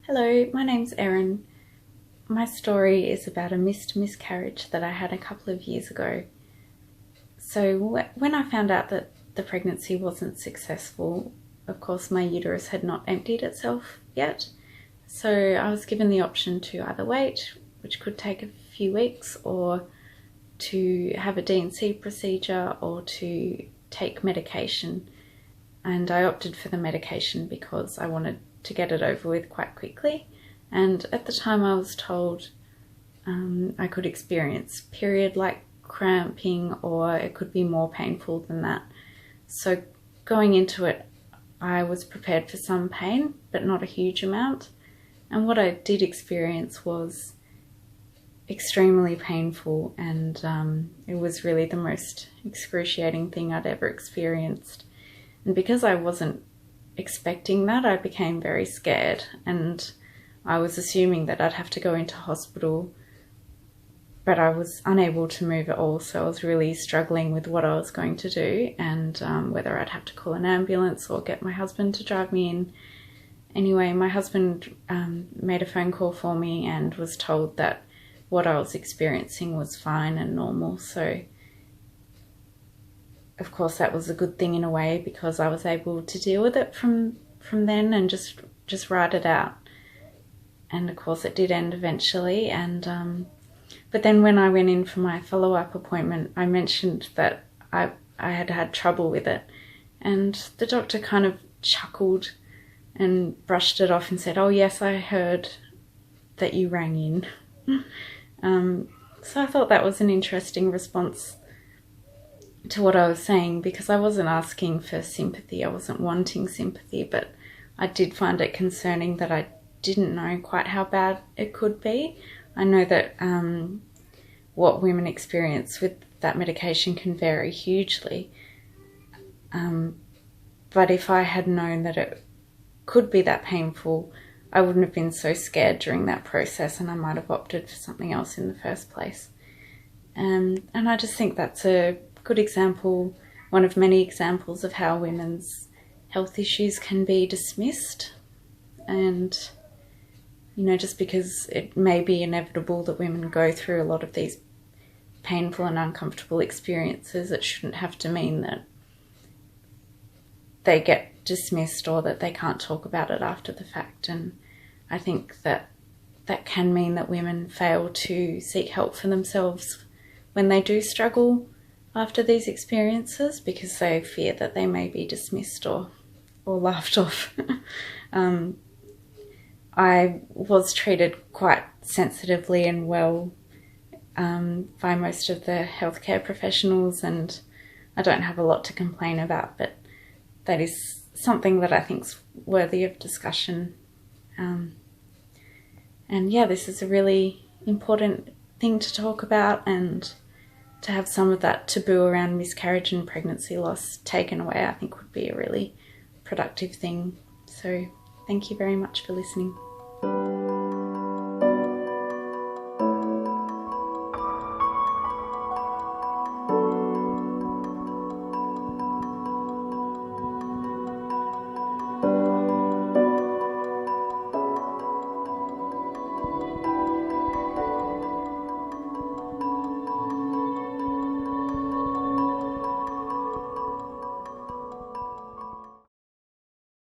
Hello, my name's Erin. My story is about a miscarriage that I had a couple of years ago. So when I found out that the pregnancy wasn't successful, of course my uterus had not emptied itself yet. So I was given the option to either wait, which could take a few weeks, or to have a D&C procedure or to take medication. And I opted for the medication because I wanted to get it over with quite quickly. And at the time I was told I could experience period-like cramping, or it could be more painful than that. So going into it, I was prepared for some pain, but not a huge amount. And what I did experience was extremely painful, and it was really the most excruciating thing I'd ever experienced. And because I wasn't expecting that, I became very scared, and I was assuming that I'd have to go into hospital, but I was unable to move at all, so I was really struggling with what I was going to do, and whether I'd have to call an ambulance or get my husband to drive me in. Anyway, my husband made a phone call for me and was told that what I was experiencing was fine and normal. So of course that was a good thing in a way, because I was able to deal with it from then and just ride it out. And of course it did end eventually. And but then when I went in for my follow-up appointment, I mentioned that I had had trouble with it, and the doctor kind of chuckled and brushed it off and said, "Oh yes, I heard that you rang in." So I thought that was an interesting response to what I was saying, because I wasn't asking for sympathy, I wasn't wanting sympathy, but I did find it concerning that I didn't know quite how bad it could be. I know that what women experience with that medication can vary hugely, but if I had known that it could be that painful, I wouldn't have been so scared during that process, and I might have opted for something else in the first place. And I just think that's a good example, one of many examples of how women's health issues can be dismissed. And, you know, just because it may be inevitable that women go through a lot of these painful and uncomfortable experiences, it shouldn't have to mean that they get dismissed or that they can't talk about it after the fact. And I think that that can mean that women fail to seek help for themselves when they do struggle after these experiences, because they fear that they may be dismissed or laughed off. I was treated quite sensitively and well by most of the healthcare professionals, and I don't have a lot to complain about, but that is something that I think is worthy of discussion. And yeah, this is a really important thing to talk about, and to have some of that taboo around miscarriage and pregnancy loss taken away, I think would be a really productive thing. So thank you very much for listening.